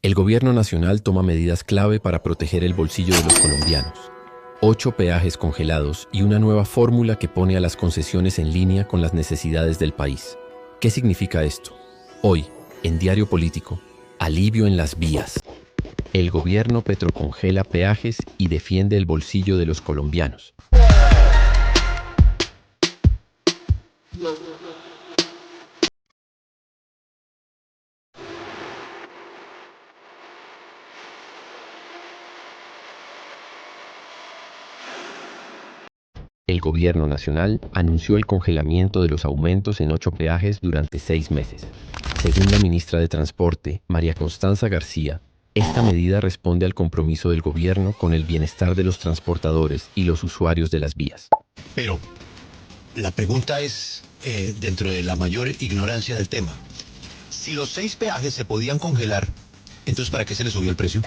El gobierno nacional toma medidas clave para proteger el bolsillo de los colombianos. 8 peajes congelados y una nueva fórmula que pone a las concesiones en línea con las necesidades del país. ¿Qué significa esto? Hoy, en Diario Político, alivio en las vías. El gobierno petrocongela peajes y defiende el bolsillo de los colombianos. El gobierno nacional anunció el congelamiento de los aumentos en 8 peajes durante 6 meses. Según la ministra de Transporte, María Constanza García, esta medida responde al compromiso del gobierno con el bienestar de los transportadores y los usuarios de las vías. Pero la pregunta es, dentro de la mayor ignorancia del tema, si los 6 peajes se podían congelar, entonces ¿para qué se le subió el precio?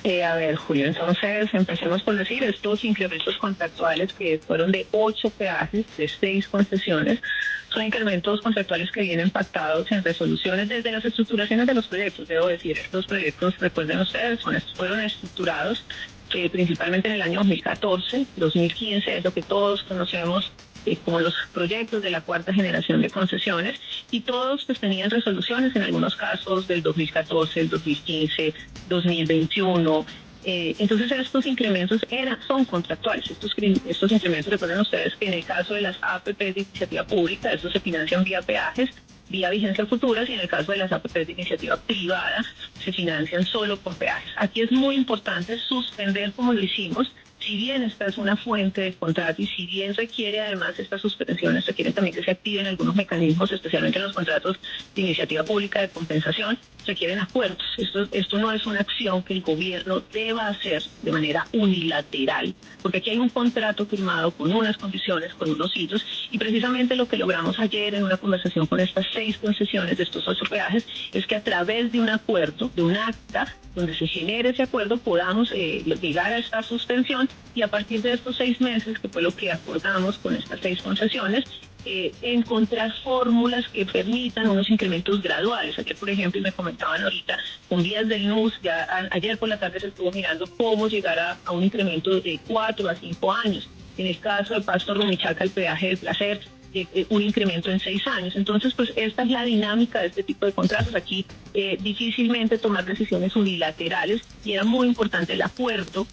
A ver, Julio, entonces empecemos por decir estos incrementos contractuales que fueron de 8 peajes, de 6 concesiones, son incrementos contractuales que vienen pactados en resoluciones desde las estructuraciones de los proyectos. Debo decir, estos proyectos, recuerden ustedes, fueron estructurados principalmente en el año 2014, 2015, es lo que todos conocemos como los proyectos de la cuarta generación de concesiones, y todos pues tenían resoluciones en algunos casos del 2014, el 2015, 2021. Entonces estos incrementos son contractuales. Estos incrementos, recuerden ustedes que en el caso de las APP de iniciativa pública, estos se financian vía peajes, vía vigencia futuras, y en el caso de las APP de iniciativa privada se financian solo por peajes. Aquí es muy importante suspender, como lo hicimos, si bien esta es una fuente de contrato y si bien requiere además estas suspensiones, requieren también que se activen algunos mecanismos, especialmente en los contratos de iniciativa pública de compensación, requieren acuerdos. Esto no es una acción que el gobierno deba hacer de manera unilateral, porque aquí hay un contrato firmado con unas condiciones, con unos hitos, y precisamente lo que logramos ayer en una conversación con estas 6 concesiones de estos 8 peajes es que a través de un acuerdo, de un acta, donde se genere ese acuerdo, podamos llegar a esta suspensión, y a partir de estos 6 meses, que fue lo que acordamos con estas 6 concesiones, encontrar fórmulas que permitan unos incrementos graduales. Ayer, por ejemplo, y me comentaban ahorita, con vías del NUS, ayer por la tarde se estuvo mirando cómo llegar a un incremento de 4 a 5 años. En el caso de Pasto Rumichaca, el peaje del Placer, un incremento en 6 años. Entonces, pues esta es la dinámica de este tipo de contratos. Aquí difícilmente tomar decisiones unilaterales, y era muy importante el acuerdo,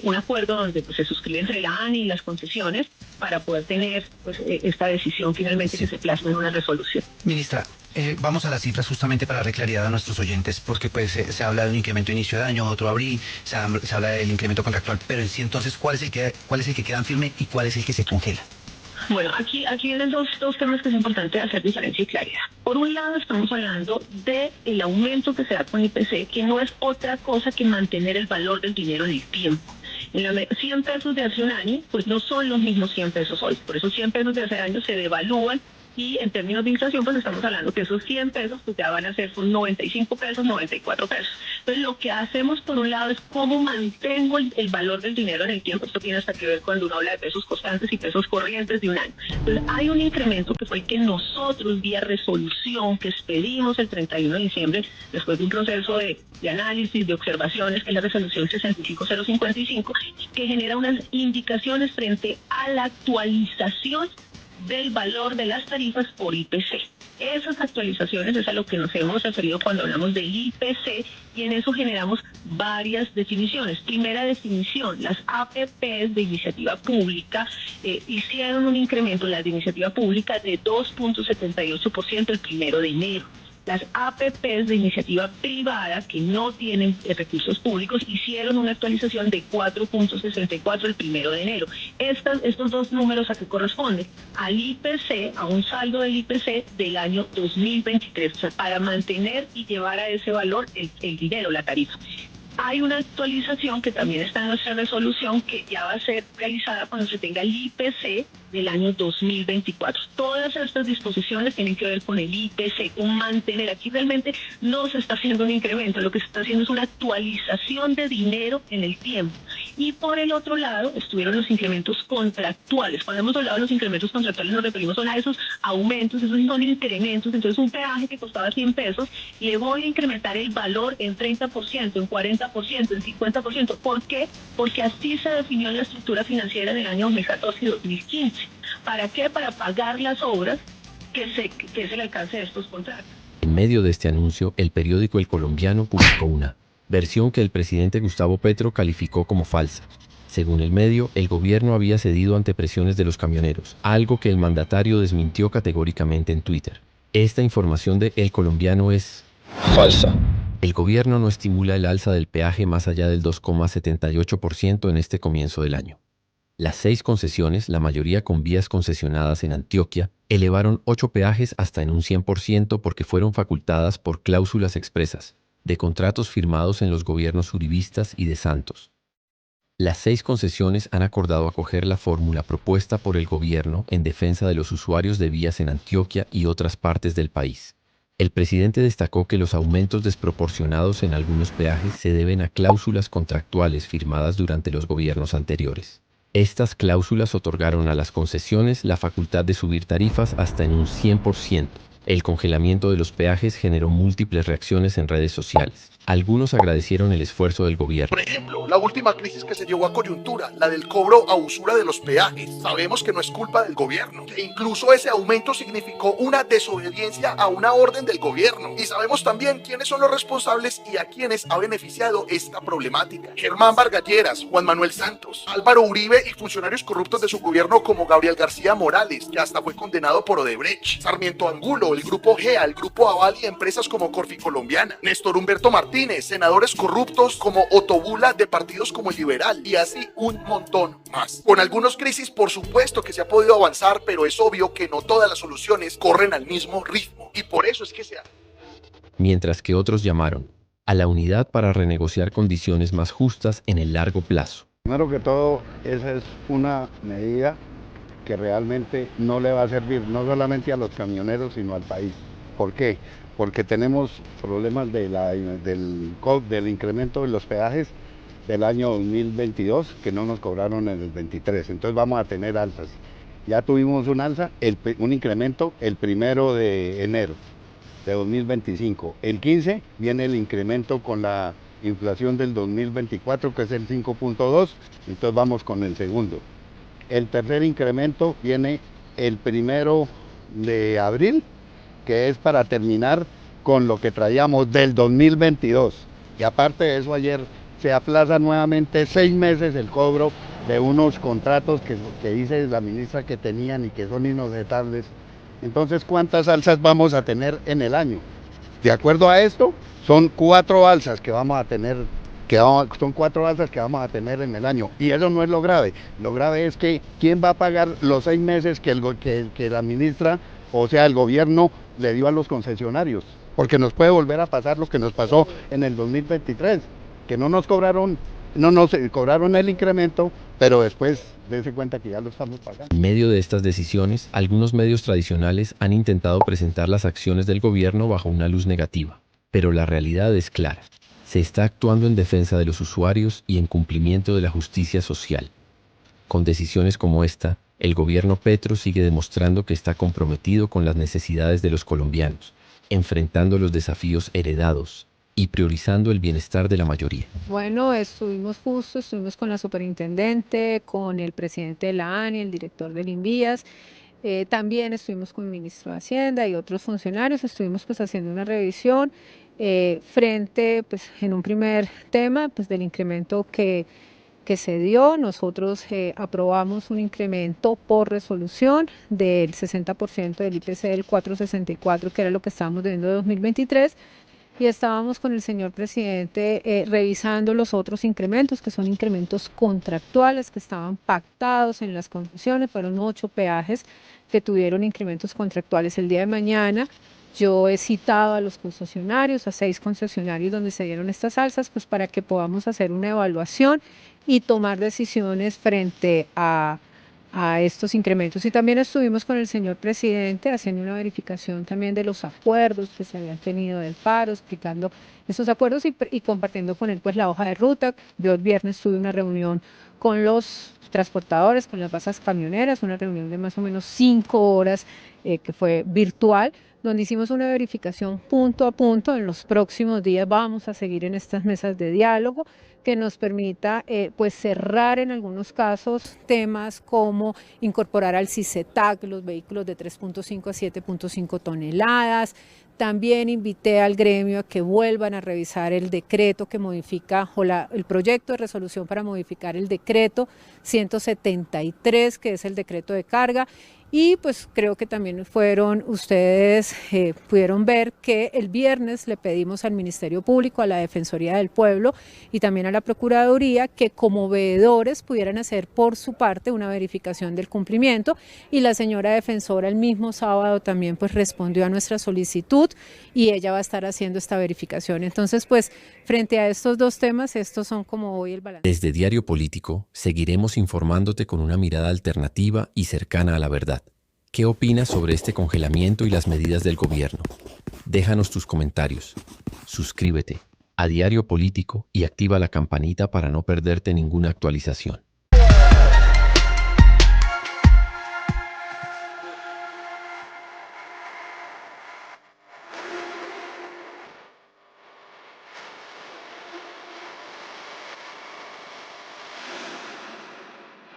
un acuerdo donde pues, se suscribe entre la ANI y las concesiones para poder tener pues, esta decisión finalmente que se plasma en una resolución. Ministra, vamos a las cifras justamente para darle claridad a nuestros oyentes, porque pues se habla de un incremento de inicio de año, otro abril, se habla del incremento contractual, pero en sí entonces, ¿cuál es el que queda firme y cuál es el que se congela? Bueno, aquí vienen dos temas que es importante hacer diferencia y claridad. Por un lado, estamos hablando del aumento que se da con IPC, que no es otra cosa que mantener el valor del dinero en el tiempo. 100 pesos de hace un año, pues no son los mismos 100 pesos hoy. Por eso 100 pesos de hace años se devalúan, y en términos de inflación, pues estamos hablando que esos 100 pesos pues ya van a ser son 95 pesos, 94 pesos. Entonces, lo que hacemos por un lado es cómo mantengo el valor del dinero en el tiempo. Esto tiene hasta que ver cuando uno habla de pesos constantes y pesos corrientes de un año. Entonces, hay un incremento que fue el que nosotros, vía resolución, que expedimos el 31 de diciembre, después de un proceso de análisis, de observaciones, que es la resolución 65055, que genera unas indicaciones frente a la actualización del valor de las tarifas por IPC. Esas actualizaciones es a lo que nos hemos referido cuando hablamos del IPC, y en eso generamos varias definiciones. Primera definición, las APPs de iniciativa pública hicieron un incremento, las de iniciativa pública, de 2.78% el 1 de enero. Las APPs de iniciativa privada, que no tienen recursos públicos, hicieron una actualización de 4.64 el 1 de enero. Estos dos números, ¿a qué corresponden? Al IPC, a un saldo del IPC del año 2023, o sea, para mantener y llevar a ese valor el dinero, la tarifa. Hay una actualización que también está en nuestra resolución que ya va a ser realizada cuando se tenga el IPC del año 2024. Todas estas disposiciones tienen que ver con el IPC, con mantener. Aquí realmente no se está haciendo un incremento, lo que se está haciendo es una actualización de dinero en el tiempo. Y por el otro lado estuvieron los incrementos contractuales. Cuando hemos hablado de los incrementos contractuales nos referimos a esos aumentos, esos son incrementos. Entonces un peaje que costaba 100 pesos, le voy a incrementar el valor en 30%, en 40%, en 50%. ¿Por qué? Porque así se definió la estructura financiera en el año 2014 y 2015. ¿Para qué? Para pagar las obras que es el alcance de estos contratos. En medio de este anuncio, el periódico El Colombiano publicó una versión que el presidente Gustavo Petro calificó como falsa. Según el medio, el gobierno había cedido ante presiones de los camioneros, algo que el mandatario desmintió categóricamente en Twitter. Esta información de El Colombiano es falsa. El gobierno no estimula el alza del peaje más allá del 2,78% en este comienzo del año. Las 6 concesiones, la mayoría con vías concesionadas en Antioquia, elevaron 8 peajes hasta en un 100% porque fueron facultadas por cláusulas expresas de contratos firmados en los gobiernos uribistas y de Santos. Las 6 concesiones han acordado acoger la fórmula propuesta por el gobierno en defensa de los usuarios de vías en Antioquia y otras partes del país. El presidente destacó que los aumentos desproporcionados en algunos peajes se deben a cláusulas contractuales firmadas durante los gobiernos anteriores. Estas cláusulas otorgaron a las concesiones la facultad de subir tarifas hasta en un 100%. El congelamiento de los peajes generó múltiples reacciones en redes sociales. Algunos agradecieron el esfuerzo del gobierno. Por ejemplo, la última crisis que se llevó a coyuntura, la del cobro a usura de los peajes. Sabemos que no es culpa del gobierno, que incluso ese aumento significó una desobediencia a una orden del gobierno. Y sabemos también quiénes son los responsables y a quienes ha beneficiado esta problemática. Germán Vargalleras, Juan Manuel Santos, Álvaro Uribe y funcionarios corruptos de su gobierno como Gabriel García Morales, que hasta fue condenado por Odebrecht, Sarmiento Angulo, el Grupo GEA, el Grupo Aval y empresas como Corfi Colombiana, Néstor Humberto Martínez, senadores corruptos como Otto Bula de partidos como el Liberal y así un montón más. Con algunos crisis por supuesto que se ha podido avanzar, pero es obvio que no todas las soluciones corren al mismo ritmo y por eso es que se ha... Mientras que otros llamaron a la unidad para renegociar condiciones más justas en el largo plazo. Primero que todo, esa es una medida que realmente no le va a servir no solamente a los camioneros, sino al país. ¿Por qué? Porque tenemos problemas del incremento de los peajes del año 2022 que no nos cobraron en el 23, entonces vamos a tener alzas. Ya tuvimos un alza, un incremento el 1 de enero de 2025. El 15 viene el incremento con la inflación del 2024, que es el 5.2, entonces vamos con el segundo. El tercer incremento viene el 1 de abril, que es para terminar con lo que traíamos del 2022. Y aparte de eso, ayer se aplaza nuevamente 6 meses el cobro de unos contratos que dice la ministra que tenían y que son inaceptables. Entonces, ¿cuántas alzas vamos a tener en el año? De acuerdo a esto, son 4 alzas que vamos a tener, son 4 alzas que vamos a tener en el año. Y eso no es lo grave. Lo grave es que ¿quién va a pagar los 6 meses que la ministra, o sea, el gobierno, le dio a los concesionarios? Porque nos puede volver a pasar lo que nos pasó en el 2023, que no nos cobraron el incremento, pero después dése cuenta que ya lo estamos pagando. En medio de estas decisiones, algunos medios tradicionales han intentado presentar las acciones del gobierno bajo una luz negativa, pero la realidad es clara. Se está actuando en defensa de los usuarios y en cumplimiento de la justicia social. Con decisiones como esta, el gobierno Petro sigue demostrando que está comprometido con las necesidades de los colombianos, enfrentando los desafíos heredados y priorizando el bienestar de la mayoría. Bueno, estuvimos con la superintendente, con el presidente de la ANI, el director del Invías, también estuvimos con el ministro de Hacienda y otros funcionarios, estuvimos pues haciendo una revisión frente pues en un primer tema pues del incremento que se dio. Nosotros aprobamos un incremento por resolución del 60% del IPC del 464, que era lo que estábamos debiendo de 2023, y estábamos con el señor presidente revisando los otros incrementos, que son incrementos contractuales que estaban pactados en las concesiones. Fueron 8 peajes que tuvieron incrementos contractuales. El día de mañana Yo he citado a los concesionarios, a 6 concesionarios donde se dieron estas alzas, pues para que podamos hacer una evaluación y tomar decisiones frente a estos incrementos. Y también estuvimos con el señor presidente haciendo una verificación también de los acuerdos que se habían tenido del paro, explicando esos acuerdos y compartiendo con él pues la hoja de ruta. Yo el viernes tuve una reunión con los transportadores, con las basas camioneras, una reunión de más o menos 5 horas que fue virtual, donde hicimos una verificación punto a punto. En los próximos días vamos a seguir en estas mesas de diálogo que nos permita pues cerrar en algunos casos temas como incorporar al CICETAC los vehículos de 3.5 a 7.5 toneladas. También invité al gremio a que vuelvan a revisar el decreto que modifica, el proyecto de resolución para modificar el decreto 173, que es el decreto de carga. Y pues creo que también ustedes pudieron ver que el viernes le pedimos al Ministerio Público, a la Defensoría del Pueblo y también a la Procuraduría que como veedores pudieran hacer por su parte una verificación del cumplimiento, y la señora defensora el mismo sábado también pues respondió a nuestra solicitud y ella va a estar haciendo esta verificación. Entonces pues frente a estos dos temas, estos son como hoy el balance. Desde Diario Político seguiremos informándote con una mirada alternativa y cercana a la verdad. ¿Qué opinas sobre este congelamiento y las medidas del gobierno? Déjanos tus comentarios. Suscríbete a Diario Político y activa la campanita para no perderte ninguna actualización.